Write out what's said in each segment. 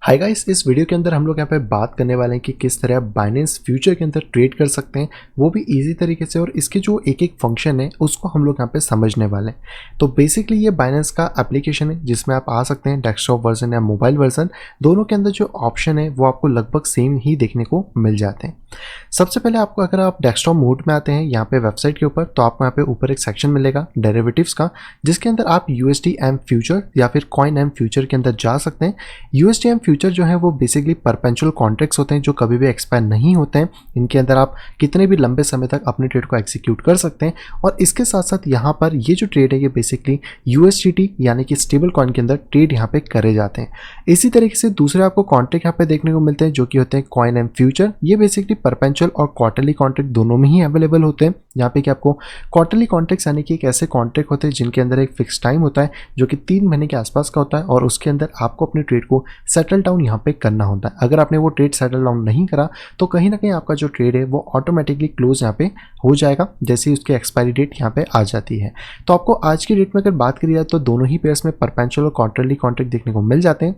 Hi guys, इस video के अंदर हम लोग यहाँ पे बात करने वाले हैं कि किस तरह आप बाइनेंस फ्यूचर के अंदर ट्रेड कर सकते हैं, वो भी इजी तरीके से। और इसके जो एक एक फंक्शन है उसको हम लोग यहाँ पे समझने वाले हैं। तो बेसिकली ये बाइनेंस का एप्लीकेशन है जिसमें आप आ सकते हैं, डेस्कटॉप वर्जन या मोबाइल वर्जन, दोनों के अंदर जो ऑप्शन है वो आपको लगभग सेम ही देखने को मिल जाते हैं। सबसे पहले आपको, अगर आप डेस्कटॉप मोड में आते हैं यहाँ पे वेबसाइट के ऊपर, तो आपको यहाँ पे ऊपर एक सेक्शन मिलेगा डेरिवेटिव्स का, जिसके अंदर आप USDM फ्यूचर या फिर कॉइन एम फ्यूचर के अंदर जा सकते हैं। USDM फ्यूचर जो है वो बेसिकली परपेचुअल कॉन्ट्रैक्ट्स होते हैं जो कभी भी एक्सपायर नहीं होते हैं। इनके अंदर आप कितने भी लंबे समय तक अपने ट्रेड को एग्जीक्यूट कर सकते हैं। और इसके साथ साथ यहाँ पर ये जो ट्रेड है ये बेसिकली USDT यानी कि स्टेबल कॉइन के अंदर ट्रेड यहाँ पे करे जाते हैं। इसी तरीके से दूसरे आपको कॉन्ट्रैक्ट यहाँ पे देखने को मिलते हैं जो कि होते हैं कॉइन एम फ्यूचर। ये बेसिकली परपेचुअल और क्वार्टरली कॉन्ट्रैक्ट दोनों में ही अवेलेबल होते हैं। यहाँ पे कि आपको क्वार्टरली कॉन्ट्रैक्ट्स यानी कि एक ऐसे कॉन्ट्रैक्ट होते हैं जिनके अंदर एक फिक्स टाइम होता है जो कि 3 महीने के आसपास का होता है, और उसके अंदर आपको अपने ट्रेड को सेटल डाउन यहाँ पे करना होता है। अगर आपने वो ट्रेड सेटल डाउन नहीं करा तो कहीं ना कहीं आपका जो ट्रेड है वो ऑटोमेटिकली क्लोज यहाँ पे हो जाएगा जैसे ही उसकी एक्सपायरी डेट यहाँ पे आ जाती है। तो आपको आज की डेट में अगर बात करी जाए तो दोनों ही पेयर्स में परपेचुअल और क्वार्टरली कॉन्ट्रैक्ट देखने को मिल जाते हैं।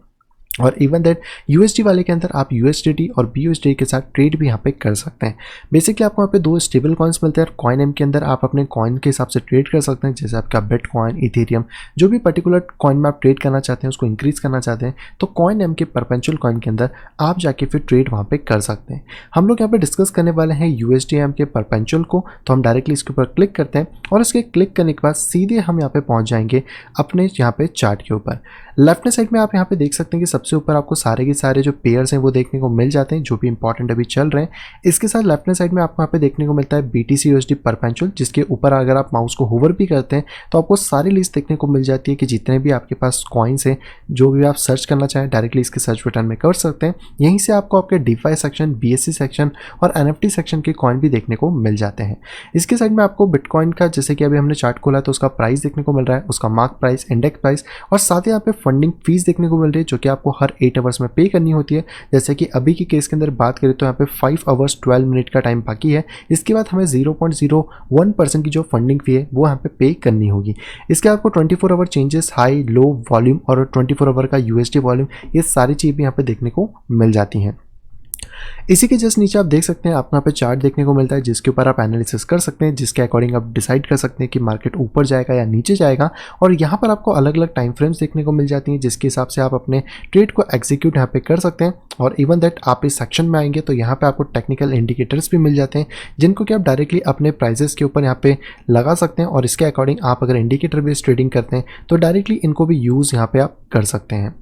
और इवन दैट USD वाले के अंदर आप USDT और BUSD के साथ ट्रेड भी यहाँ पे कर सकते हैं। बेसिकली आपको यहाँ पे दो स्टेबल कॉइन्स मिलते हैं, और कॉइन एम के अंदर आप अपने कॉइन के हिसाब से ट्रेड कर सकते हैं, जैसे आपका बिटकॉइन, इथेरियम, जो भी पर्टिकुलर कॉइन में आप ट्रेड करना चाहते हैं उसको इंक्रीज करना चाहते हैं तो कॉइन एम के परपेचुअल कॉइन के अंदर आप जाके फिर ट्रेड वहाँ पे कर सकते हैं। हम लोग यहाँ पे डिस्कस करने वाले हैं USDM के परपेचुअल को, तो हम डायरेक्टली इसके ऊपर क्लिक करते हैं और इसके क्लिक करने के बाद सीधे हम यहाँ पे पहुँच जाएंगे अपने यहाँ पे चार्ट के ऊपर। लेफ्ट साइड में आप यहाँ पे देख सकते हैं कि सबसे ऊपर आपको सारे के सारे जो पेयर्स हैं वो देखने को मिल जाते हैं जो भी इंपॉर्टेंट अभी चल रहे हैं। इसके साथ लेफ्ट साइड में आपको यहाँ पे देखने को मिलता है BTC USD परपेचुअल, जिसके ऊपर अगर आप माउस को होवर भी करते हैं तो आपको सारी लिस्ट देखने को मिल जाती है कि जितने भी आपके पास कॉइन्स हैं, जो भी आप सर्च करना चाहें डायरेक्टली इसके सर्च बटन में कर सकते हैं। यहीं से आपको आपके DeFi सेक्शन, BSC सेक्शन और NFT सेक्शन के कॉइन भी देखने को मिल जाते हैं। इसके साइड में आपको बिटकॉइन का, जैसे कि अभी हमने चार्ट खोला तो उसका प्राइस देखने को मिल रहा है, उसका मार्क प्राइस, इंडेक्स प्राइस, और साथ ही यहाँ पे फंडिंग फीस देखने को मिल रही है जो कि आपको हर 8 आवर्स में पे करनी होती है। जैसे कि अभी की केस के अंदर बात करें तो यहाँ पे 5 आवर्स 12 मिनट का टाइम बाकी है। इसके बाद हमें 0.01% की जो फंडिंग फी है वो यहाँ पे करनी होगी। इसके आपको 24 hour changes, high low volume और 24 आवर का USD वॉल्यूम, ये सारी चीज़ भी यहाँ पे देखने को मिल जाती हैं। इसी के जस्ट नीचे आप देख सकते हैं आपको यहाँ पे चार्ट देखने को मिलता है जिसके ऊपर आप एनालिसिस कर सकते हैं, जिसके अकॉर्डिंग आप डिसाइड कर सकते हैं कि मार्केट ऊपर जाएगा या नीचे जाएगा। और यहाँ पर आपको अलग अलग टाइम फ्रेम्स देखने को मिल जाती हैं जिसके हिसाब से आप अपने ट्रेड को एग्जीक्यूट यहाँ पे कर सकते हैं। और इवन दैट आप इस सेक्शन में आएंगे तो यहाँ पे आपको टेक्निकल इंडिकेटर्स भी मिल जाते हैं जिनको कि आप डायरेक्टली अपने प्राइजेस के ऊपर यहाँ पे लगा सकते हैं, और इसके अकॉर्डिंग आप अगर इंडिकेटर बेस्ड ट्रेडिंग करते हैं तो डायरेक्टली इनको भी यूज़ यहाँ पे आप कर सकते हैं।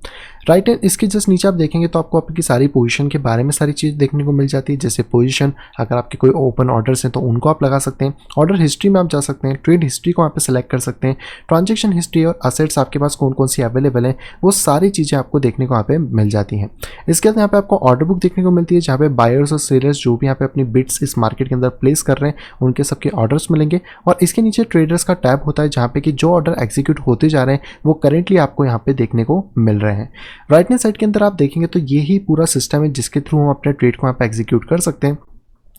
राइट एंड इसके जस्ट नीचे आप देखेंगे तो आपको आपकी सारी पोजीशन के बारे में सारी चीज़ देखने को मिल जाती है। जैसे पोजीशन, अगर आपके कोई ओपन ऑर्डर्स हैं तो उनको आप लगा सकते हैं, ऑर्डर हिस्ट्री में आप जा सकते हैं, ट्रेड हिस्ट्री को यहाँ पे सेलेक्ट कर सकते हैं, ट्रांजैक्शन हिस्ट्री और असेट्स आपके पास कौन कौन सी अवेलेबल है वो सारी चीज़ें आपको देखने को यहाँ पे मिल जाती हैं। इसके बाद यहाँ पे आपको ऑर्डर बुक देखने को मिलती है जहाँ पे बायर्स और सेलर्स जो भी यहाँ पे अपनी बिड्स इस मार्केट के अंदर प्लेस कर रहे हैं उनके सबके ऑर्डर्स मिलेंगे। और इसके नीचे ट्रेडर्स का टैब होता है जहाँ पे कि जो ऑर्डर एग्जीक्यूट होते जा रहे हैं वो करेंटली आपको यहाँ पे देखने को मिल रहे हैं। राइट हैंड साइड के अंदर आप देखेंगे तो ये ही पूरा सिस्टम है जिसके थ्रू हम अपने ट्रेड को यहाँ पे एग्जीक्यूट कर सकते हैं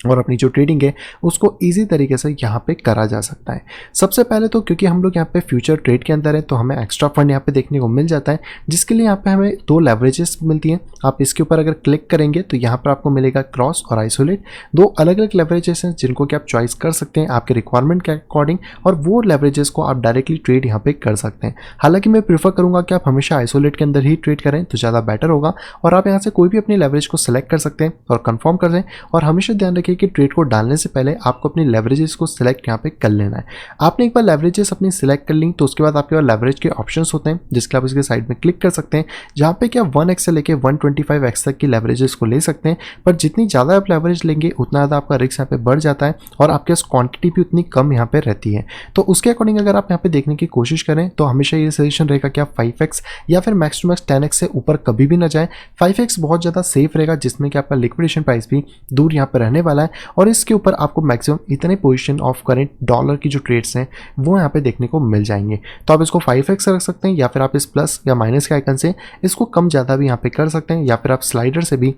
और अपनी जो ट्रेडिंग है उसको इजी तरीके से यहाँ पे करा जा सकता है। सबसे पहले तो क्योंकि हम लोग यहाँ पे फ्यूचर ट्रेड के अंदर है तो हमें एक्स्ट्रा फंड यहाँ पे देखने को मिल जाता है, जिसके लिए यहाँ पे हमें 2 लेवरेजेस मिलती हैं। आप इसके ऊपर अगर क्लिक करेंगे तो यहाँ पर आपको मिलेगा क्रॉस और आइसोलेट, 2 अलग अलग लेवरेजेस हैं जिनको कि आप चॉइस कर सकते हैं आपके रिक्वायरमेंट के अकॉर्डिंग, और वो लेवरेजेस को आप डायरेक्टली ट्रेड यहाँ पे कर सकते हैं। हालांकि मैं प्रीफर करूँगा कि आप हमेशा आइसोलेट के अंदर ही ट्रेड करें तो ज़्यादा बेटर होगा। और आप यहाँ से कोई भी अपनी लेवरेज को सिलेक्ट कर सकते हैं और कन्फर्म कर दें, और हमेशा ध्यान रखिए कि ट्रेड को डालने से पहले आपको अपनी लेवरेजेस को सिलेक्ट यहाँ पे कर लेना है। आपने एक बार लेवरेजेस अपनी सिलेक्ट कर ली तो उसके बाद आपके पास लेवरेज के ऑप्शंस होते हैं जिसके आप इसके साइड में क्लिक कर सकते हैं, जहाँ पे क्या 1x से लेके 125x तक की लेवरेजेस को ले सकते हैं। पर जितनी ज़्यादा आप लेवरेज लेंगे उतना ज़्यादा आपका रिस्क यहाँ पे बढ़ जाता है और आपके पास क्वांटिटी भी उतनी कम यहाँ पे रहती है। तो उसके अकॉर्डिंग अगर आप यहाँ पे देखने की कोशिश करें तो हमेशा ये सजेशन रहेगा कि आप 5x या फिर मैक्स टू मैक्स 10x से ऊपर कभी भी ना जाए। 5x बहुत ज़्यादा सेफ रहेगा जिसमें कि आपका लिक्विडेशन प्राइस भी दूर यहाँ पर रहने वाला है, और इसके ऊपर आपको मैक्सिमम इतने पोजीशन ऑफ करेंट डॉलर की जो ट्रेड्स हैं वो यहाँ पे देखने को मिल जाएंगे। तो आप इसको 5x रख सकते हैं, या फिर आप इस प्लस या माइनस के आइकन से इसको कम ज़्यादा भी यहाँ पे कर सकते हैं, या फिर आप स्लाइडर से भी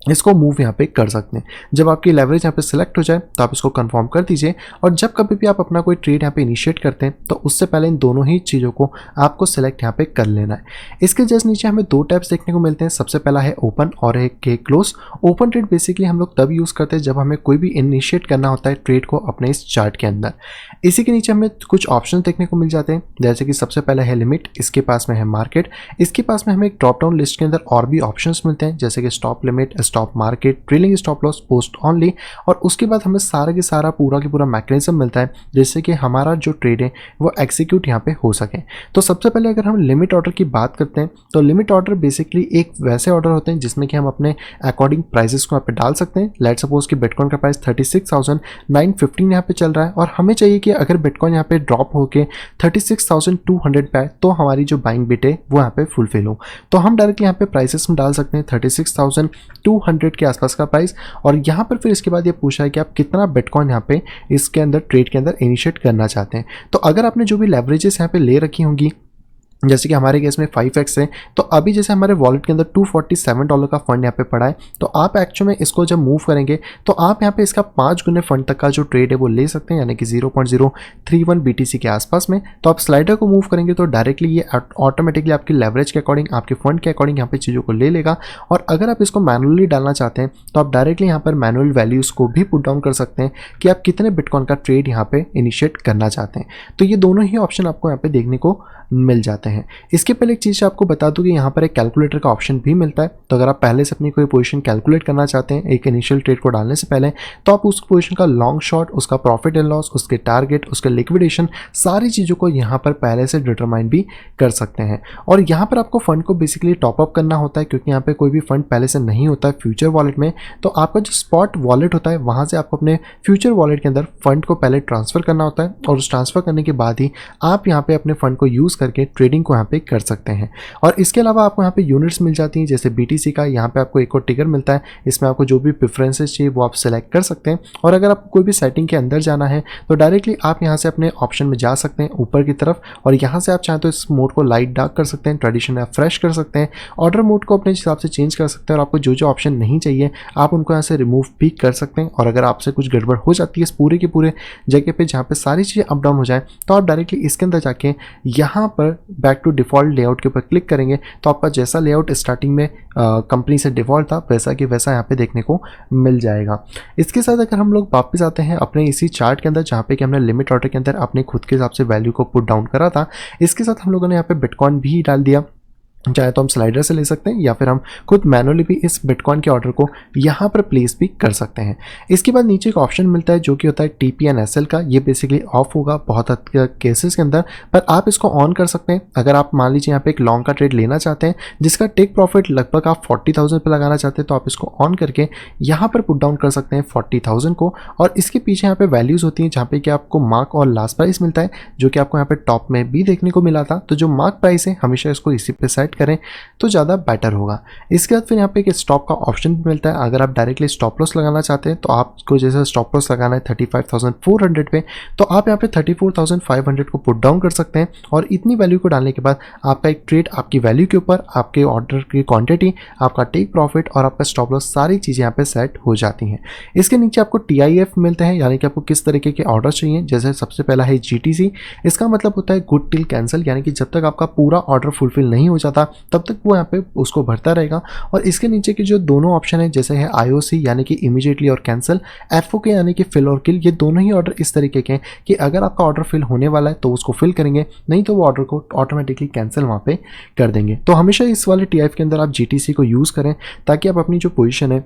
इसको मूव यहाँ पे कर सकते हैं। जब आपकी लेवरेज यहाँ पे सिलेक्ट हो जाए तो आप इसको कंफर्म कर दीजिए, और जब कभी भी आप अपना कोई ट्रेड यहाँ पे इनिशिएट करते हैं तो उससे पहले इन दोनों ही चीज़ों को आपको सिलेक्ट यहाँ पे कर लेना है। इसके जस्ट नीचे हमें दो टैब्स देखने को मिलते हैं। सबसे पहला है ओपन और एक के क्लोज। ओपन ट्रेड बेसिकली हम लोग तब यूज़ करते हैं जब हमें कोई भी इनिशिएट करना होता है ट्रेड को अपने इस चार्ट के अंदर। इसी के नीचे हमें कुछ ऑप्शन देखने को मिल जाते हैं, जैसे कि सबसे पहले है लिमिट, इसके पास में है मार्केट, इसके पास में हमें एक ड्रॉप डाउन लिस्ट के अंदर और भी ऑप्शंस मिलते हैं, जैसे कि stop limit, stop market, trailing stop loss, post only, और उसके बाद हमें सारा के सारा पूरा की पूरा मैकेनिज्म मिलता है जिससे कि हमारा जो ट्रेड है वो एग्जीक्यूट यहाँ पे हो सके। तो सबसे पहले अगर हम लिमिट ऑर्डर की बात करते हैं तो लिमिट ऑर्डर बेसिकली एक वैसे ऑर्डर होते हैं जिसमें कि हम अपने अकॉर्डिंग प्राइसेस को यहाँ पे डाल सकते हैं। लेट्स सपोज कि बिटकॉइन का प्राइस 36,915 यहाँ पे चल रहा है और हमें चाहिए कि अगर बिटकॉइन यहाँ पे ड्रॉप होके 36,200 पे आए तो हमारी जो बाइंग बिट है वो यहाँ पे फुलफिल हो। तो हम डायरेक्टली यहाँ पे प्राइसेस में डाल सकते हैं 36,200 के आसपास का प्राइस, और यहाँ पर फिर इसके बाद ये पूछा है कि आप कितना बिटकॉइन यहाँ पे इसके अंदर ट्रेड के अंदर इनिशिएट करना चाहते हैं। तो अगर आपने जो भी लेवरेजेस यहाँ पे ले रखी होंगी, जैसे कि हमारे केस में 5x है, तो अभी जैसे हमारे वॉलेट के अंदर $247 का फंड यहाँ पे पड़ा है, तो आप एक्चुअल में इसको जब मूव करेंगे तो आप यहाँ पे इसका 5 गुने फंड तक का जो ट्रेड है वो ले सकते हैं, यानी कि 0.031 BTC के आसपास में। तो आप स्लाइडर को मूव करेंगे तो डायरेक्टली ये ऑटोमेटिकली आपकी लेवरेज के अकॉर्डिंग, आपके फंड के अकॉर्डिंग यहाँ पे चीज़ों को ले लेगा। और अगर आप इसको मैनुअली डालना चाहते हैं तो आप डायरेक्टली यहाँ पर मैनुअल वैल्यूज़ को भी पुट डाउन कर सकते हैं कि आप कितने बिटकॉइन का ट्रेड यहाँ पे इनिशिएट करना चाहते हैं। तो ये दोनों ही ऑप्शन आपको यहाँ पे देखने को मिल जाते हैं। इसके पहले एक चीज़ आपको बता दूं कि यहाँ पर एक कैलकुलेटर का ऑप्शन भी मिलता है। तो अगर आप पहले से अपनी कोई पोजीशन कैलकुलेट करना चाहते हैं एक इनिशियल ट्रेड को डालने से पहले, तो आप उस पोजीशन का लॉन्ग शॉट, उसका प्रॉफिट एंड लॉस, उसके टारगेट, उसके लिक्विडेशन, सारी चीज़ों को यहाँ पर पहले से डिटरमाइन भी कर सकते हैं। और यहाँ पर आपको फंड को बेसिकली टॉपअप करना होता है, क्योंकि यहाँ पर कोई भी फंड पहले से नहीं होता है फ्यूचर वॉलेट में। तो आपका जो स्पॉट वॉलेट होता है वहाँ से आपको अपने फ्यूचर वॉलेट के अंदर फंड को पहले ट्रांसफ़र करना होता है, और उस ट्रांसफ़र करने के बाद ही आप यहाँ पे अपने फंड को यूज़ करके ट्रेडिंग को यहाँ पे कर सकते हैं। और इसके अलावा आपको यहाँ पे यूनिट्स मिल जाती हैं, जैसे BTC का यहाँ पे आपको एक और टिकर मिलता है। इसमें आपको जो भी प्रेफरेंसेस चाहिए वो आप सेलेक्ट कर सकते हैं। और अगर आपको कोई भी सेटिंग के अंदर जाना है तो डायरेक्टली आप यहाँ से अपने ऑप्शन में जा सकते हैं ऊपर की तरफ, और यहाँ से आप चाहें तो इस मोड को लाइट डार्क कर सकते हैं, ट्रेडिशनल या फ्रेश कर सकते हैं, ऑर्डर मोड को अपने हिसाब से चेंज कर सकते हैं, और आपको जो जो ऑप्शन नहीं चाहिए आप उनको यहाँ से रिमूव भी कर सकते हैं। और अगर आपसे कुछ गड़बड़ हो जाती है इस पूरे के पूरे जगह पे जहाँ पे सारी चीज़ें अप डाउन हो जाए, तो आप डायरेक्टली इसके अंदर जाके यहाँ पर बैक टू डिफ़ॉल्ट लेआउट के ऊपर क्लिक करेंगे तो आपका जैसा लेआउट स्टार्टिंग में कंपनी से डिफ़ॉल्ट था वैसा कि वैसा यहाँ पे देखने को मिल जाएगा। इसके साथ अगर हम लोग वापस आते हैं अपने इसी चार्ट के अंदर, जहाँ पे कि हमने लिमिट ऑर्डर के अंदर अपने खुद के हिसाब से वैल्यू को पुट डाउन करा था, इसके साथ हम लोगों ने यहाँ पे बिटकॉइन भी डाल दिया। चाहे तो हम स्लाइडर से ले सकते हैं या फिर हम खुद मैनुअली भी इस बिटकॉइन के ऑर्डर को यहाँ पर प्लेस भी कर सकते हैं। इसके बाद नीचे एक ऑप्शन मिलता है जो कि होता है TP&SL का। ये बेसिकली ऑफ होगा बहुत केसेस के अंदर, पर आप इसको ऑन कर सकते हैं। अगर आप मान लीजिए यहाँ पे एक लॉन्ग का ट्रेड लेना चाहते हैं जिसका टेक प्रॉफिट लगभग आप 40,000 पे लगाना चाहते हैं, तो आप इसको ऑन करके यहाँ पर पुट डाउन कर सकते हैं 40,000 को। और इसके पीछे यहाँ पे वैल्यूज़ होती हैं जहाँ पे कि आपको मार्क और लास्ट प्राइस मिलता है, जो कि आपको यहाँ पे टॉप में भी देखने को मिला था। तो जो मार्क प्राइस है हमेशा इसको इसी पे सेट करें तो ज़्यादा बेटर होगा। इसके बाद फिर यहाँ पे एक स्टॉप का ऑप्शन भी मिलता है। अगर आप डायरेक्टली स्टॉप लॉस लगाना चाहते हैं तो आपको जैसे स्टॉप लॉस लगाना है 35,400 पे, तो आप यहाँ पे 34,500 को पुट डाउन कर सकते हैं। और इतनी वैल्यू को डालने के बाद आपका एक ट्रेड आपकी वैल्यू के ऊपर, आपके ऑर्डर की क्वांटिटी, आपका टेक प्रॉफिट और आपका स्टॉप लॉस सारी चीज़ें यहाँ पे सेट हो जाती हैं। इसके नीचे आपको TIF मिलते हैं, यानी कि आपको किस तरीके के ऑर्डर चाहिए। जैसे सबसे पहला है GTC, इसका मतलब होता है गुड टिल कैंसिल, यानी कि जब तक आपका पूरा ऑर्डर फुलफिल नहीं हो जाता तब तक वो यहाँ पे उसको भरता रहेगा। और इसके नीचे के जो दोनों ऑप्शन है जैसे है IOC यानी कि इमीडिएटली और कैंसिल, FOK यानी कि फिल और किल, ये दोनों ही ऑर्डर इस तरीके के हैं कि अगर आपका ऑर्डर फिल होने वाला है तो उसको फिल करेंगे, नहीं तो वो ऑर्डर को ऑटोमेटिकली कैंसिल वहाँ पे कर देंगे। तो हमेशा इस वाले TIF के अंदर आप GTC को यूज़ करें ताकि आप अपनी जो पोजीशन है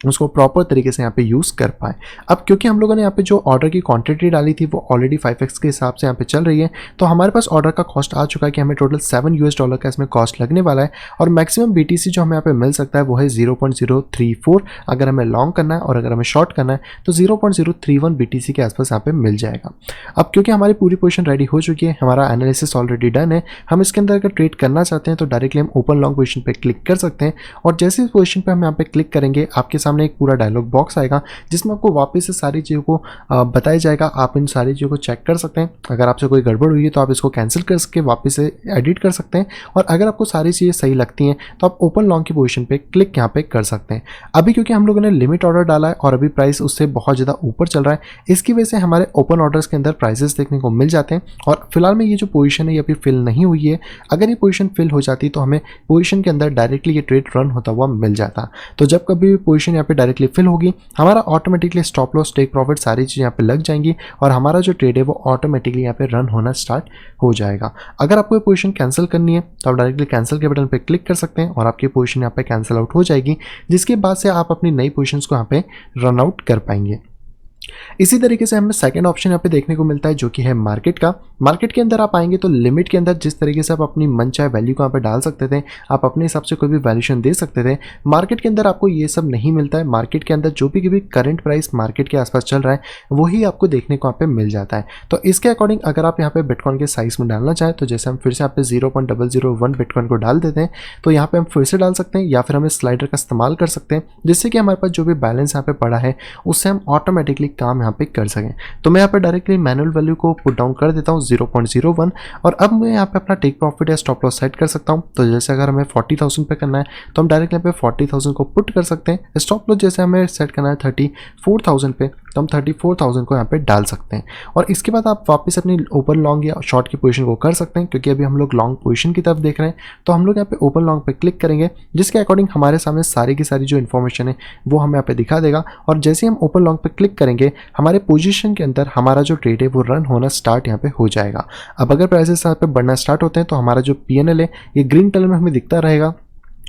उसको प्रॉपर तरीके से यहाँ पे यूज़ कर पाए। अब क्योंकि हम लोगों ने यहाँ पे जो ऑर्डर की क्वांटिटी डाली थी वो ऑलरेडी 5x के हिसाब से यहाँ पे चल रही है, तो हमारे पास ऑर्डर का कॉस्ट आ चुका है कि हमें टोटल $7 का इसमें कॉस्ट लगने वाला है। और मैक्सिमम BTC जो हमें यहाँ पे मिल सकता है वो है 0.034 अगर हमें लॉन्ग करना है, और अगर हमें शॉर्ट करना है तो 0.031 BTC के आसपास यहाँ पे मिल जाएगा। अब क्योंकि हमारी पूरी पोजीशन रेडी हो चुकी है, हमारा एनालिसिस ऑलरेडी डन है, हम इसके अंदर अगर ट्रेड करना चाहते हैं तो डायरेक्टली हम ओपन लॉन्ग पोजीशन पर क्लिक कर सकते हैं। और जैसे इस पोजीशन पर हम यहाँ पे क्लिक करेंगे आपके सामने एक पूरा डायलॉग बॉक्स आएगा जिसमें आपको वापस से सारी चीज़ों को बताया जाएगा। आप इन सारी चीज़ों को चेक कर सकते हैं। अगर आपसे कोई गड़बड़ हुई है तो आप इसको कैंसिल करके वापस से एडिट कर सकते हैं, और अगर आपको सारी चीज़ें सही लगती हैं तो आप ओपन लॉन्ग की पोजीशन पे क्लिक यहाँ पे कर सकते हैं। अभी क्योंकि हम लोगों ने लिमिट ऑर्डर डाला है और अभी प्राइस उससे बहुत ज़्यादा ऊपर चल रहा है, इसकी वजह से हमारे ओपन ऑर्डर्स के अंदर प्राइसेस देखने को मिल जाते हैं। और फिलहाल में ये जो पोजीशन है ये अभी फिल नहीं हुई है। अगर ये पोजीशन फिल हो जाती तो हमें पोजीशन के अंदर डायरेक्टली ये ट्रेड रन होता हुआ मिल जाता। तो जब कभी भी पोजीशन यहाँ पे डायरेक्टली फिल होगी, हमारा automatically stop loss, take profit सारी चीज़ यहाँ पे लग जाएंगी और हमारा जो ट्रेड है वो ऑटोमेटिकली यहाँ पे रन होना स्टार्ट हो जाएगा। अगर आपको ये पोजीशन कैंसिल करनी है तो आप डायरेक्टली कैंसिल के बटन पे क्लिक कर सकते हैं और आपकी पोजीशन यहाँ पे कैंसिल आउट हो जाएगी, जिसके बाद से आप अपनी नई पोजीशंस को यहाँ पे रन आउट कर पाएंगे। इसी तरीके से हमें सेकंड ऑप्शन यहाँ पे देखने को मिलता है जो कि है मार्केट का। मार्केट के अंदर आप आएंगे तो लिमिट के अंदर जिस तरीके से आप अपनी मन चाहे वैल्यू को यहाँ पे डाल सकते थे, आप अपने हिसाब से कोई भी वैल्यूएशन दे सकते थे। मार्केट के अंदर आपको ये सब नहीं मिलता है। मार्केट के अंदर जो भी करंट प्राइस मार्केट के आसपास चल रहा है वही आपको देखने को यहाँ पे मिल जाता है। तो इसके अकॉर्डिंग अगर आप यहाँ पे बिटकॉइन के साइज में डालना चाहें तो जैसे हम फिर से यहाँ पे 0.001 बिटकॉइन को डाल देते हैं तो यहाँ पे हम फिर से डाल सकते हैं, या फिर हम इस स्लाइडर का इस्तेमाल कर सकते हैं जिससे कि हमारे पास जो भी बैलेंस यहाँ पे पड़ा है उससे हम ऑटोमेटिकली काम यहाँ पे कर सकें। तो मैं यहाँ पे डायरेक्टली मैनुअल वैल्यू को पुट डाउन कर देता हूँ 0.01, और अब मैं यहाँ पे अपना टेक प्रॉफिट या स्टॉप लॉस सेट कर सकता हूँ। तो जैसे अगर हमें 40,000 पे करना है तो हम डायरेक्टली यहाँ पे 40,000 को पुट कर सकते हैं। स्टॉप लॉस जैसे हमें सेट करना है 34,000 पे तो हम 34,000 को यहाँ पे डाल सकते हैं, और इसके बाद आप वापस अपनी ओपन लॉन्ग या शॉर्ट की पोजीशन को कर सकते हैं। क्योंकि अभी हम लोग लॉन्ग पोजीशन की तरफ देख रहे हैं तो हम लोग यहाँ पे ओपन लॉन्ग पे क्लिक करेंगे, जिसके अकॉर्डिंग हमारे सामने सारी की सारी जो इन्फॉर्मेशन है वो हमें यहाँ पे दिखा देगा। और जैसे हम ओपन लॉन्ग पे क्लिक करेंगे हमारे पोजीशन के अंदर हमारा जो ट्रेड है वो रन होना स्टार्ट यहाँ पे हो जाएगा। अब अगर प्राइसेस यहाँ पे बढ़ना स्टार्ट होते हैं तो हमारा जो PNL है ये ग्रीन कलर में हमें दिखता रहेगा,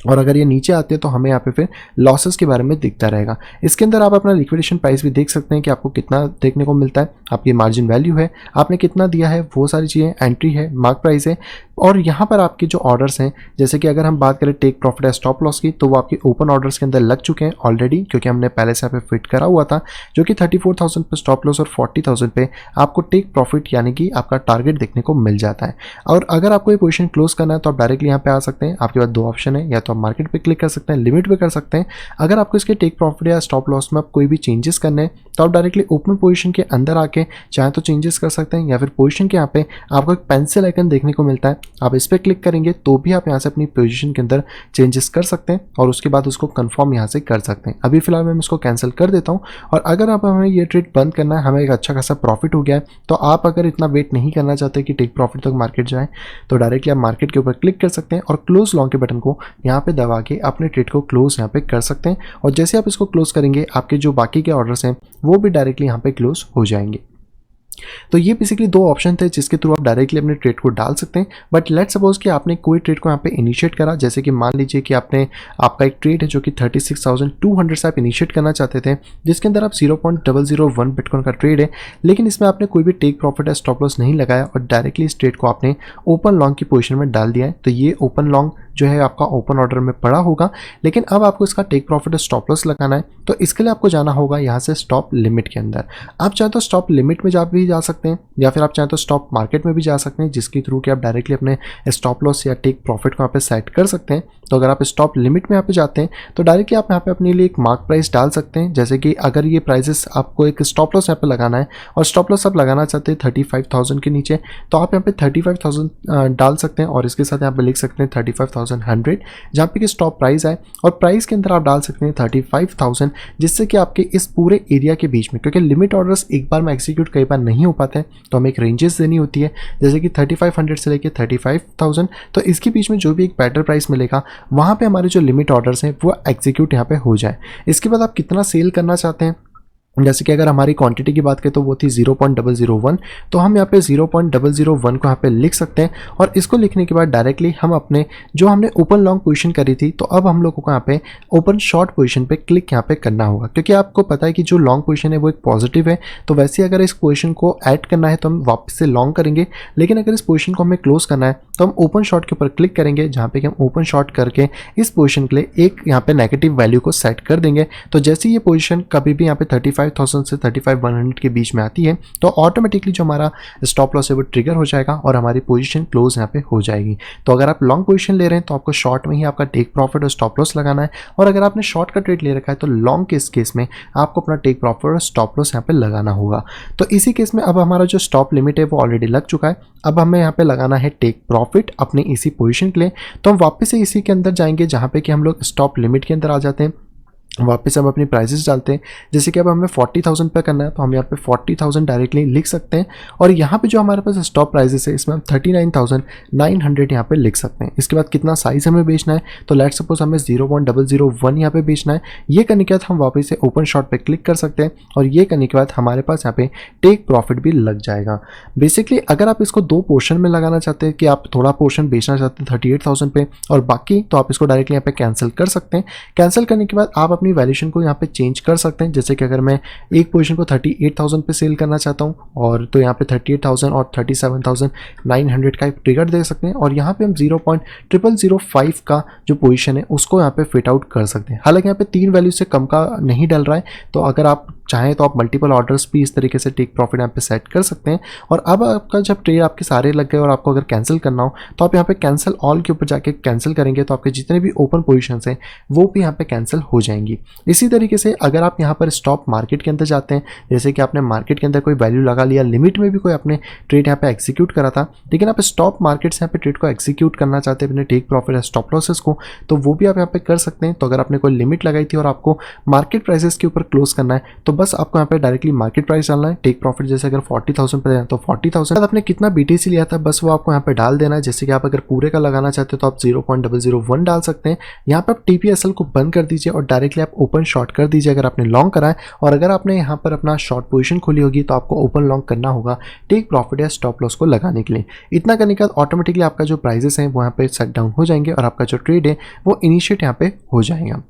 और अगर ये नीचे आते हैं तो हमें यहाँ पे फिर लॉसेस के बारे में दिखता रहेगा। इसके अंदर आप अपना लिक्विडेशन प्राइस भी देख सकते हैं कि आपको कितना देखने को मिलता है, आपकी मार्जिन वैल्यू है, आपने कितना दिया है, वो सारी चीज़ें, एंट्री है, मार्क प्राइस है, और यहाँ पर आपके जो ऑर्डर्स हैं, जैसे कि अगर हम बात करें टेक प्रॉफिट या स्टॉप लॉस की, तो वो आपके ओपन ऑर्डर्स के अंदर लग चुके हैं ऑलरेडी, क्योंकि हमने पहले से यहाँ पे फिट करा हुआ था, जो कि 34,000 पे स्टॉप लॉस और 40,000 पे आपको टेक प्रॉफिट यानी कि आपका टारगेट देखने को मिल जाता है। और अगर आपको ये पोजीशन क्लोज करना है तो आप डायरेक्टली यहाँ पे आ सकते हैं। आपके पास दो ऑप्शन है, या तो आप मार्केट पे क्लिक कर सकते हैं, लिमिट पे कर सकते हैं। अगर आपको इसके टेक प्रॉफिट या स्टॉप लॉस में आप कोई भी चेंजेस करने हैं तो आप डायरेक्टली ओपन पोजीशन के अंदर आके चाहे तो चेंजेस कर सकते हैं, या फिर पोजीशन के यहाँ पे आपको एक पेंसिल आइकन देखने को मिलता है, आप इस पर क्लिक करेंगे तो भी आप यहाँ से अपनी पोजीशन के अंदर चेंजेस कर सकते हैं और उसके बाद उसको कंफर्म यहाँ से कर सकते हैं। अभी फिलहाल मैं इसको कैंसिल कर देता हूँ। और अगर आप हमें ये ट्रेड बंद करना है, हमें एक अच्छा खासा प्रॉफिट हो गया है, तो आप अगर इतना वेट नहीं करना चाहते कि टेक प्रॉफिट तक मार्केट जाए तो डायरेक्टली आप मार्केट के ऊपर क्लिक कर सकते हैं और क्लोज लॉन्ग के बटन को यहाँ पे दबा के अपने ट्रेड को क्लोज यहाँ पे कर सकते हैं। और जैसे आप इसको क्लोज करेंगे आपके जो बाकी के ऑर्डर्स हैं वो भी डायरेक्टली यहाँ पे क्लोज हो जाएंगे। तो ये बेसिकली दो ऑप्शन थे जिसके थ्रू आप डायरेक्टली अपने ट्रेड को डाल सकते हैं। बट लेट्स सपोज कि आपने कोई ट्रेड को यहाँ पे इनिशिएट करा, जैसे कि मान लीजिए कि आपका एक ट्रेड है जो कि 36,200 से आप इनिशिएट करना चाहते थे, जिसके अंदर आप 0.001 बिटकॉइन का ट्रेड है, लेकिन इसमें आपने कोई भी टेक प्रॉफिट या स्टॉप लॉस नहीं लगाया और डायरेक्टली इस ट्रेड को आपने ओपन लॉन्ग की पोजीशन में डाल दिया है। तो ये ओपन लॉन्ग जो है आपका ओपन ऑर्डर में पड़ा होगा, लेकिन अब आपको इसका टेक प्रॉफिट और स्टॉप लॉस लगाना है। तो इसके लिए आपको जाना होगा यहाँ से स्टॉप लिमिट के अंदर। आप चाहे तो स्टॉप लिमिट में जा सकते हैं, या फिर आप चाहे तो स्टॉप मार्केट में भी जा सकते हैं, जिसके थ्रू कि आप डायरेक्टली अपने स्टॉप लॉस या टेक प्रॉफिट को यहाँ पे सेट कर सकते हैं। तो अगर आप स्टॉप लिमिट में यहाँ पे जाते हैं तो डायरेक्टली आप यहाँ पे अपने लिए एक मार्क प्राइस डाल सकते हैं। जैसे कि अगर ये प्राइसेस आपको एक स्टॉप लॉस यहाँ पे लगाना है और स्टॉप लॉस आप लगाना चाहते हैं 35,000 के नीचे, तो आप यहाँ पे 35,000 डाल सकते हैं और इसके साथ यहाँ पे लिख सकते हैं 35,100, जहाँ पे कि स्टॉप प्राइस है, और प्राइस के अंदर आप डाल सकते हैं 35,000, जिससे कि आपके इस पूरे एरिया के बीच में, क्योंकि लिमिट ऑर्डर्स एक बार में एग्जीक्यूट कई बार नहीं हो पाते हैं, तो हमें एक रेंजेस देनी होती है, जैसे कि 3500 से लेके 35,000। तो इसके बीच में जो भी एक बेटर प्राइस मिलेगा वहाँ पे हमारे जो लिमिट ऑर्डर्स हैं वो एग्जीक्यूट यहाँ पे हो जाए। इसके बाद आप कितना सेल करना चाहते हैं, जैसे कि अगर हमारी क्वांटिटी की बात करें तो वो थी 0.001, तो हम यहाँ पे 0.001 को यहाँ पे लिख सकते हैं। और इसको लिखने के बाद डायरेक्टली हम अपने जो हमने ओपन लॉन्ग पोजीशन करी थी, तो अब हम लोगों को यहाँ पे ओपन शॉर्ट पोजीशन पे क्लिक यहाँ पे करना होगा, क्योंकि आपको पता है कि जो लॉन्ग पोजीशन है वो एक पॉजिटिव है। तो वैसे अगर इस पोजीशन को ऐड करना है तो हम वापस से लॉन्ग करेंगे, लेकिन अगर इस पोजीशन को हमें क्लोज करना है तो हम ओपन शॉर्ट के ऊपर क्लिक करेंगे, जहाँ पे कि हम ओपन शॉर्ट करके इस पोजीशन के लिए एक यहाँ पे नेगेटिव वैल्यू को सेट कर देंगे। तो जैसे ये पोजीशन कभी भी यहाँ पे 35,000 से 35,100 के बीच में आती है तो ऑटोमेटिकली जो हमारा स्टॉप लॉस है वो ट्रिगर हो जाएगा और हमारी पोजीशन क्लोज यहाँ पे हो जाएगी। तो अगर आप लॉन्ग पोजीशन ले रहे हैं तो आपको शॉर्ट में ही आपका टेक प्रॉफिट और स्टॉप लॉस लगाना है, और अगर आपने शॉर्ट का ट्रेड ले रखा है तो लॉन्ग के इस केस में आपको अपना टेक प्रॉफिट और स्टॉप लॉस यहाँ पे लगाना होगा। तो इसी केस में अब हमारा जो स्टॉप लिमिट है वो ऑलरेडी लग चुका है, अब हमें यहाँ पे लगाना है टेक प्रॉफिट अपनी इसी पोजीशन के लिए। तो हम वापस से इसी के अंदर जाएंगे जहाँ पे कि हम लोग स्टॉप लिमिट के अंदर आ जाते हैं, वापस हम अपनी प्राइसेस डालते हैं। जैसे कि अब हमें 40,000 पे करना है तो हम यहाँ पे 40,000 डायरेक्टली लिख सकते हैं, और यहाँ पे जो हमारे पास स्टॉप प्राइसेस है इसमें हम 39,900 यहाँ पे लिख सकते हैं। इसके बाद कितना साइज हमें बेचना है, तो लेट्स सपोज हमें 0.001 यहाँ पे बेचना है। ये करने के बाद हम वापस से ओपन शॉर्ट पे क्लिक कर सकते हैं, और ये करने के बाद हमारे पास यहाँ पे टेक प्रॉफिट भी लग जाएगा। बेसिकली अगर आप इसको दो पोर्शन में लगाना चाहते हैं कि आप थोड़ा पोर्शन बेचना चाहते हैं 38,000 पे और बाकी, तो आप इसको डायरेक्टली यहाँ पे कैंसिल कर सकते हैं। कैंसिल करने के बाद आप अपनी वैल्यूएशन को यहाँ पे चेंज कर सकते हैं। जैसे कि अगर मैं एक पोजीशन को 38,000 पे सेल करना चाहता हूँ और तो यहाँ पे 38,000 और 37,900 का एक ट्रिगर दे सकते हैं, और यहाँ पे हम 0.0005 का जो पोजीशन है उसको यहाँ पे फिट आउट कर सकते हैं। हालांकि यहाँ पे 3 वैल्यू से कम का नहीं डल रहा है, तो अगर आप चाहें तो आप मल्टीपल ऑर्डर्स भी इस तरीके से टेक प्रॉफिट यहाँ पे सेट कर सकते हैं। और अब आपका जब ट्रेड आपके सारे लग गए और आपको अगर कैंसिल करना हो तो आप यहाँ पे कैंसिल ऑल के ऊपर जाके कैंसिल करेंगे तो आपके जितने भी ओपन पोजीशंस हैं वो भी यहाँ पे कैंसिल हो जाएंगी। इसी तरीके से अगर आप यहाँ पर स्टॉप मार्केट के अंदर जाते हैं, जैसे कि आपने मार्केट के अंदर कोई वैल्यू लगा लिया, लिमिट में भी कोई आपने ट्रेड यहाँ पे एग्जीक्यूट करा था, लेकिन आप स्टॉप मार्केट से यहाँ पे ट्रेड को एग्जीक्यूट करना चाहते हैं अपने टेक प्रॉफिट या स्टॉप लॉसेस को, तो वो भी आप यहाँ पे कर सकते हैं। तो अगर आपने कोई लिमिट लगाई थी और आपको मार्केट प्राइसेस के ऊपर क्लोज करना है तो बस आपको यहाँ पे डायरेक्टली मार्केट प्राइस डालना है। टेक प्रॉफिट जैसे अगर 40,000 पे है तो 40,000, आपने कितना बीटीसी लिया था बस वो आपको यहाँ पे डाल देना है। जैसे कि आप अगर पूरे का लगाना चाहते हो तो आप 0.001 डाल सकते हैं। यहाँ पे आप टीपीएसएल को बंद कर दीजिए और डायरेक्टली आप ओपन शॉर्ट कर दीजिए अगर आपने लॉन्ग करा है, और अगर आपने यहाँ पर अपना शॉर्ट पोजीशन खोली होगी तो आपको ओपन लॉन्ग करना होगा टेक प्रॉफिट या स्टॉप लॉस को लगाने के लिए। इतना करने के बाद ऑटोमेटिकली आपका जो प्राइजेस हैं वो यहाँ पे सेट डाउन हो जाएंगे और आपका जो ट्रेड है वो इनिशिएट यहाँ पे हो जाएगा।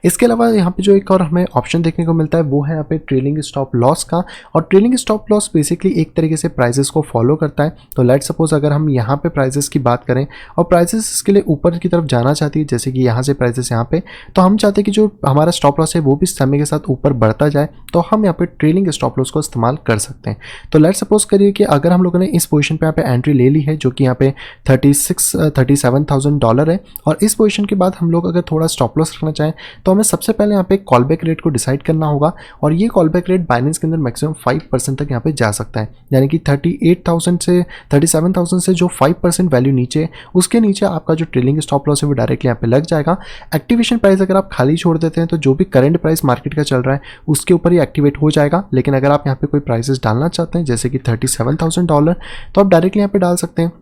इसके अलावा यहाँ पे जो एक और हमें ऑप्शन देखने को मिलता है वो है यहाँ पे ट्रेलिंग स्टॉप लॉस का, और ट्रेलिंग स्टॉप लॉस बेसिकली एक तरीके से प्राइजेस को फॉलो करता है। तो लेट्स सपोज अगर हम यहाँ पे प्राइजेस की बात करें और प्राइजेस इसके लिए ऊपर की तरफ जाना चाहती है, जैसे कि यहाँ से प्राइजेस यहाँ पे, तो हम चाहते हैं कि जो हमारा स्टॉप लॉस है वो भी समय के साथ ऊपर बढ़ता जाए, तो हम यहाँ पे ट्रेलिंग स्टॉप लॉस को इस्तेमाल कर सकते हैं। तो लेट्स सपोज करिए कि अगर हम लोगों ने इस पोजीशन पे यहाँ पे एंट्री ले ली है जो कि यहाँ पे $37,000 है, और इस पोजीशन के बाद हम लोग अगर थोड़ा स्टॉप लॉस रखना चाहें तो हमें सबसे पहले यहाँ पे कॉल बैक रेट को डिसाइड करना होगा, और ये कॉल बैक रेट बाइनेंस के अंदर मैक्सिमम 5% तक यहाँ पे जा सकता है। यानी कि 38,000 से 37,000 से जो 5% वैल्यू नीचे, उसके नीचे आपका जो ट्रेलिंग स्टॉप लॉस है वो डायरेक्टली यहाँ पे लग जाएगा। एक्टिवेशन प्राइस अगर आप खाली छोड़ देते हैं तो जो भी करंट प्राइस मार्केट का चल रहा है उसके ऊपर ही एक्टिवेट हो जाएगा, लेकिन अगर आप यहाँ पे कोई प्राइसेस डालना चाहते हैं जैसे कि $37,000 तो आप डायरेक्टली यहाँ पे डाल सकते हैं।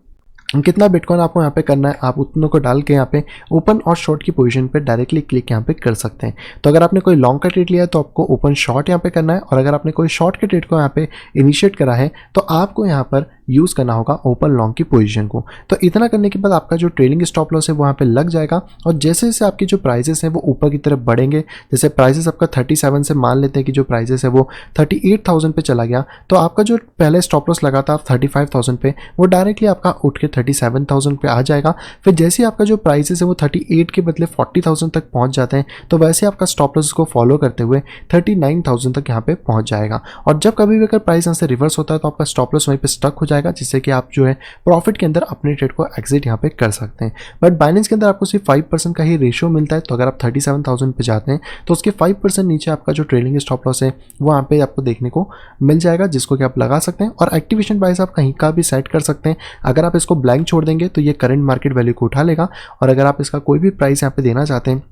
कितना बिटकॉइन आपको यहाँ पे करना है आप उतनों को डाल के यहाँ पे ओपन और शॉर्ट की पोजीशन पे डायरेक्टली क्लिक यहाँ पे कर सकते हैं। तो अगर आपने कोई लॉन्ग का ट्रेड लिया है तो आपको ओपन शॉर्ट यहाँ पे करना है, और अगर आपने कोई शॉर्ट के ट्रेड को यहाँ पे इनिशिएट करा है तो आपको यहाँ पर यूज़ करना होगा ओपन लॉन्ग की पोजीशन को। तो इतना करने के बाद आपका जो ट्रेलिंग स्टॉप लॉस है वो यहाँ पे लग जाएगा, और जैसे जैसे आपकी जो प्राइसेस हैं वो ऊपर की तरफ बढ़ेंगे, जैसे प्राइसेस आपका 37 से मान लेते हैं कि जो प्राइसेस है वो 38,000 पे चला गया, तो आपका जो पहले स्टॉप लॉस लगा था 35,000 पे वो डायरेक्टली आपका उठ के 37,000 पे आ जाएगा। फिर जैसे आपका जो प्राइसेस है वो 38 के बदले 40,000 तक पहुँच जाते हैं तो वैसे आपका स्टॉप लॉस को फॉलो करते हुए 39,000 तक यहाँ पे पहुँच जाएगा। और जब कभी भी अगर प्राइस यहाँ से रिवर्स होता है तो आपका स्टॉप लॉस वहीं पे स्टक हो जाएगा, जिससे कि आप जो है प्रॉफिट के अंदर अपने ट्रेड को एग्जिट यहाँ पे कर सकते हैं। बट बाइनेंस के अंदर आपको सिर्फ 5% का ही रेशियो मिलता है, तो अगर आप 37,000 पे जाते हैं तो उसके 5% नीचे आपका जो ट्रेलिंग स्टॉप लॉस है वो यहाँ पे आपको देखने को मिल जाएगा, जिसको कि आप लगा सकते हैं। और एक्टिवेशन प्राइस आप कहीं का भी सेट कर सकते हैं। अगर आप इसको ब्लैंक छोड़ देंगे तो ये करंट मार्केट वैल्यू को उठा लेगा, और अगर आप इसका कोई भी प्राइस यहाँ पे देना चाहते हैं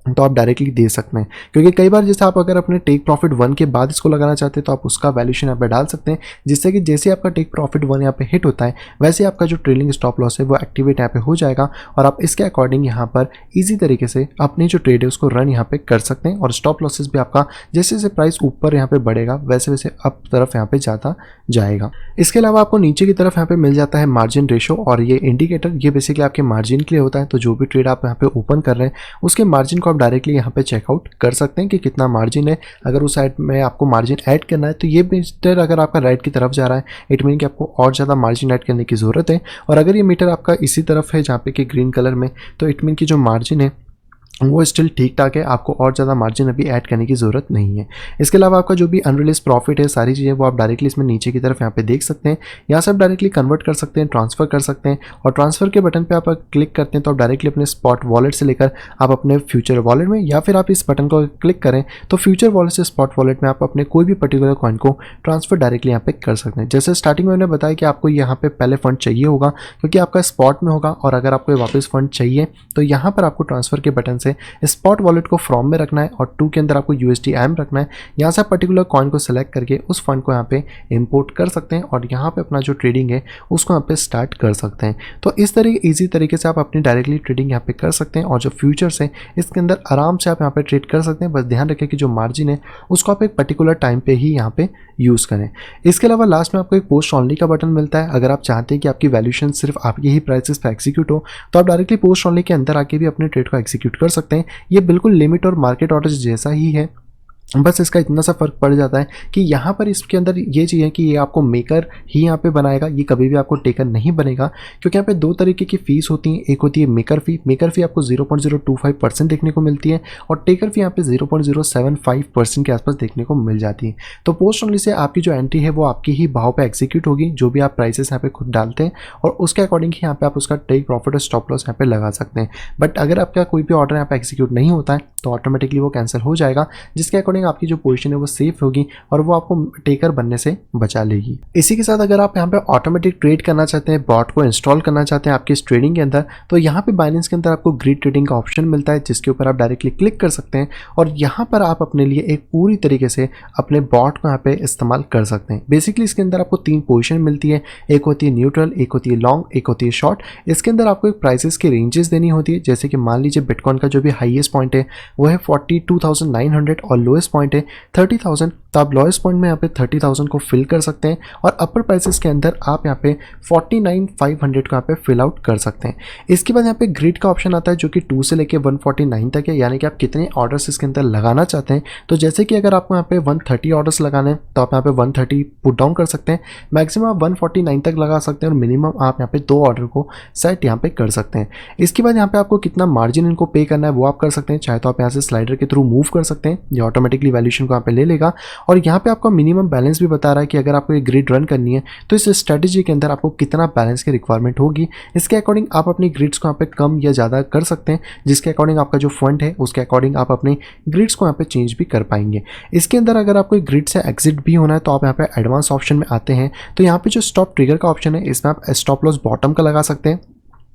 तो आप डायरेक्टली दे सकते हैं। क्योंकि कई बार जैसे आप अगर अपने टेक प्रॉफिट 1 के बाद इसको लगाना चाहते हैं तो आप उसका वैल्यूएशन यहाँ पे डाल सकते हैं, जिससे कि जैसे आपका टेक प्रॉफिट 1 यहाँ पे हिट होता है वैसे आपका जो ट्रेलिंग स्टॉप लॉस है वो एक्टिवेट यहाँ पे हो जाएगा, और आप इसके अकॉर्डिंग यहाँ पर ईजी तरीके से अपने जो ट्रेड है उसको रन यहाँ पे कर सकते हैं। और स्टॉप लॉसेस भी आपका जैसे जैसे प्राइस ऊपर यहाँ पे बढ़ेगा वैसे वैसे अप तरफ यहाँ पे जाता जाएगा। इसके अलावा आपको नीचे की तरफ यहाँ पे मिल जाता है मार्जिन रेशो, और ये इंडिकेटर ये बेसिकली आपके मार्जिन के लिए होता है। तो जो भी ट्रेड आप यहाँ पे ओपन कर रहे हैं उसके मार्जिन को आप डायरेक्टली यहाँ पे चेकआउट कर सकते हैं कि कितना मार्जिन है। अगर उस साइड में आपको मार्जिन ऐड करना है तो ये मीटर अगर आपका राइट की तरफ जा रहा है इट मीन कि आपको और ज़्यादा मार्जिन ऐड करने की ज़रूरत है, और अगर ये मीटर आपका इसी तरफ है जहाँ पे कि ग्रीन कलर में, तो इट मीन कि जो मार्जिन है वो स्टिल ठीक-ठाक है, आपको और ज़्यादा मार्जिन अभी ऐड करने की ज़रूरत नहीं है। इसके अलावा आपका जो भी अनरियलाइज़्ड प्रॉफिट है, सारी चीज़ें वो आप डायरेक्टली इसमें नीचे की तरफ यहाँ पे देख सकते हैं। यहाँ से आप डायरेक्टली कन्वर्ट कर सकते हैं, ट्रांसफ़र कर सकते हैं और ट्रांसफ़र के बटन पे आप क्लिक करते हैं तो आप डायरेक्टली अपने स्पॉट वॉलेट से लेकर आप अपने फ्यूचर वॉलेट में, या फिर आप इस बटन को क्लिक करें तो फ्यूचर वॉलेट से स्पॉट वॉलेट में आप अपने कोई भी पर्टिकुलर कॉइन को ट्रांसफ़र डायरेक्टली यहाँ पे कर सकते हैं। जैसे स्टार्टिंग में मैंने बताया कि आपको यहाँ पे पहले फंड चाहिए होगा क्योंकि आपका स्पॉट में होगा, और अगर आपको वापस फंड चाहिए तो यहाँ पर आपको ट्रांसफ़र के बटन से स्पॉट वॉलेट को फ्रॉम में रखना है और टू के अंदर आपको USDM रखना है। यहाँ से आप पर्टिकुलर कॉइन को सिलेक्ट करके उस फंड को यहाँ पे इंपोर्ट कर सकते हैं और यहाँ पे अपना जो ट्रेडिंग है उसको यहाँ पे स्टार्ट कर सकते हैं। तो इस तरीके ईजी तरीके से आप अपनी डायरेक्टली ट्रेडिंग यहाँ पे कर सकते हैं और जो फ्यूचर्स है इसके अंदर आराम से आप यहाँ पे ट्रेड कर सकते हैं। बस ध्यान रखें कि जो मार्जिन है उसको आप एक पर्टिकुलर टाइम पे ही यहाँ पे यूज़ करें। इसके अलावा लास्ट में आपको एक पोस्ट ऑनली का बटन मिलता है। अगर आप चाहते हैं कि आपकी वैल्यूएशन सिर्फ आपकी ही प्राइसेस पे एग्जीक्यूट हो तो आप डायरेक्टली पोस्ट ऑनली के अंदर आके भी अपने ट्रेड को एग्जीक्यूट कर सकते हैं। ये बिल्कुल लिमिट और मार्केट ऑर्डर्स जैसा ही है, बस इसका इतना सा फ़र्क पड़ जाता है कि यहाँ पर इसके अंदर ये चीज़ है कि ये आपको मेकर ही यहाँ पे बनाएगा, ये कभी भी आपको टेकर नहीं बनेगा क्योंकि यहाँ पे दो तरीके की फ़ीस होती हैं। एक होती है मेकर फ़ी आपको 0.025% देखने को मिलती है और टेकर फ़ी यहाँ पे 0.075% के आसपास देखने को मिल जाती है। तो पोस्ट ओनली से आपकी जो एंट्री है वो आपकी ही भाव पर एग्जीक्यूट होगी, जो भी आप प्राइसेस यहाँ पे खुद डालते हैं और उसके अकॉर्डिंग ही यहाँ पे आप उसका टेक प्रॉफिट और स्टॉप लॉस यहाँ पे लगा सकते हैं। बट अगर आपका कोई भी ऑर्डर यहाँ पे एग्जीक्यूट नहीं होता है तो ऑटोमेटिकली वो कैंसिल हो जाएगा, जिसके अकॉर्डिंग आपकी जो पोजीशन है वो सेफ होगी और वो आपको टेकर बनने से बचा लेगी। इसी के साथ अगर आप यहाँ पे ऑटोमेटिक ट्रेड करना चाहते हैं, बॉट को इंस्टॉल करना चाहते हैं आपके इस ट्रेडिंग के अंदर, तो यहाँ पे बाइनेंस के अंदर आपको ग्रिड ट्रेडिंग का ऑप्शन मिलता है जिसके ऊपर आप डायरेक्टली क्लिक कर सकते हैं और यहाँ पर आप अपने लिए एक पूरी तरीके से अपने बॉट को यहाँ पे इस्तेमाल कर सकते हैं। बेसिकली इसके अंदर आपको 3 पोजीशन मिलती है, एक होती है न्यूट्रल, एक होती है लॉन्ग, एक होती है शॉर्ट। इसके अंदर आपको एक प्राइसेस की रेंजेस देनी होती है, जैसे कि मान लीजिए बिटकॉइन का जो भी हाईएस्ट पॉइंट है वो है 42,900 और लोएस्ट पॉइंट है 30,000। तो आप लोएस्ट पॉइंट में यहाँ पे 30,000 को फिल कर सकते हैं और अपर प्राइसेस के अंदर आप यहाँ पे 49,500 को यहाँ पे फिल आउट कर सकते हैं। इसके बाद यहाँ पे ग्रिड का ऑप्शन आता है जो कि 2 से लेके 149 तक है, यानी कि आप कितने ऑर्डर्स इसके अंदर लगाना चाहते हैं। तो जैसे कि अगर आपको यहाँ पे 130 ऑर्डर्स लगाने हैं तो आप यहाँ पे 130 पुट डाउन कर सकते हैं, मैक्सिमम आप 149 तक लगा सकते हैं और मिनिमम आप यहाँ पे 2 ऑर्डर को सेट यहाँ पे कर सकते हैं। इसके बाद यहाँ पे आपको कितना मार्जिन इनको पे करना है वो आप कर सकते हैं, चाहे तो आप यहाँ से स्लाइडर के थ्रू मूव कर सकते हैं, ये ऑटोमेटिकली वैल्यूएशन को यहाँ पे ले लेगा। और यहाँ पे आपका मिनिमम बैलेंस भी बता रहा है कि अगर आपको एक ग्रिड रन करनी है तो इस स्ट्रेटजी के अंदर आपको कितना बैलेंस की रिक्वायरमेंट होगी, इसके अकॉर्डिंग आप अपनी ग्रिड्स को यहाँ पे कम या ज़्यादा कर सकते हैं, जिसके अकॉर्डिंग आपका जो फंड है उसके अकॉर्डिंग आप अपने ग्रिड्स को यहाँ पे चेंज भी कर पाएंगे। इसके अंदर अगर आपको ग्रिड से एग्जिट भी होना है तो आप यहाँ पे एडवांस ऑप्शन में आते हैं, तो यहाँ पे जो स्टॉप ट्रिगर का ऑप्शन है इसमें आप स्टॉप लॉस बॉटम का लगा सकते हैं।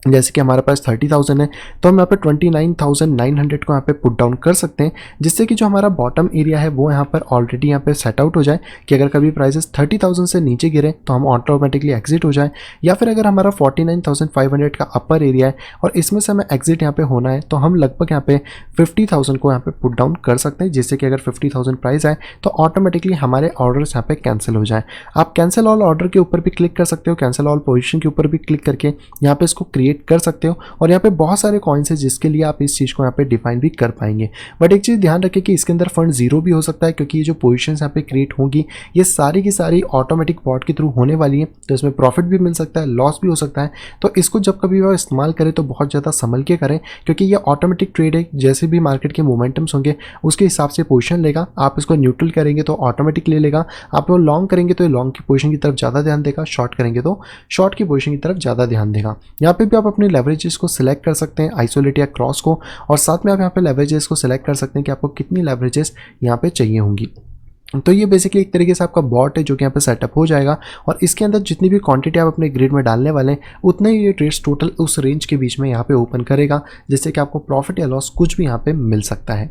जैसे कि हमारे पास 30,000 है तो हम यहाँ पे 29,900 को यहाँ पे पुट डाउन कर सकते हैं, जिससे कि जो हमारा बॉटम एरिया है वो यहाँ पर ऑलरेडी यहाँ पे सेट आउट हो जाए कि अगर कभी प्राइसेस 30,000 से नीचे गिरे तो हम ऑटोमेटिकली एग्जिट हो जाए, या फिर अगर हमारा 49,500 का अपर एरिया है और इसमें से हमें एग्जिट यहाँ पे होना है तो हम लगभग यहाँ पे 50,000 को यहाँ पे पुट डाउन कर सकते हैं, जिससे कि अगर 50,000 प्राइस आए तो ऑटोमेटिकली हमारे ऑर्डर्स यहाँ पे कैंसिल हो जाए। आप कैंसिल ऑल ऑर्डर के ऊपर भी क्लिक कर सकते हो, कैंसिल ऑल पोजिशन के ऊपर भी क्लिक करके यहाँ पे इसको क्रिएट कर सकते हो और यहाँ पे बहुत सारे कॉइन्स है जिसके लिए आप इस चीज़ को यहाँ पे डिफाइन भी कर पाएंगे। बट एक चीज़ ध्यान रखें कि इसके अंदर फंड जीरो भी हो सकता है, क्योंकि ये जो पोजीशंस यहाँ पे क्रिएट होंगी ये सारी की सारी ऑटोमेटिक बॉट के थ्रू होने वाली है, तो इसमें प्रॉफिट भी मिल सकता है, लॉस भी हो सकता है। तो इसको जब कभी वो इस्तेमाल करें तो बहुत ज़्यादा संभल के करें, क्योंकि ये ऑटोमेटिक ट्रेड है, जैसे भी मार्केट के मोमेंटम्स होंगे उसके हिसाब से पोजीशन लेगा। आप इसको न्यूट्रल करेंगे तो ऑटोमेटिक ले लेगा, आप वो लॉन्ग करेंगे तो लॉन्ग की पोजीशन की तरफ ज़्यादा ध्यान देगा, शॉर्ट करेंगे तो शॉर्ट की पोजीशन की तरफ ज़्यादा ध्यान देगा। यहाँ पे भी आप अपने लेवरेजेस को सिलेक्ट कर सकते हैं, आइसोलेट या क्रॉस को, और साथ में आप यहाँ पे लेवरेजेस को सिलेक्ट कर सकते हैं कि आपको कितनी लेवरेजेस यहाँ पे चाहिए होंगी। तो ये बेसिकली एक तरीके से आपका बॉट है जो कि यहाँ पे सेटअप हो जाएगा और इसके अंदर जितनी भी क्वांटिटी आप अपने ग्रिड में डालने वाले हैं उतने ही ये ट्रेड्स टोटल उस रेंज के बीच में यहाँ पे ओपन करेगा, जिससे कि आपको प्रॉफिट या लॉस कुछ भी यहाँ पे मिल सकता है।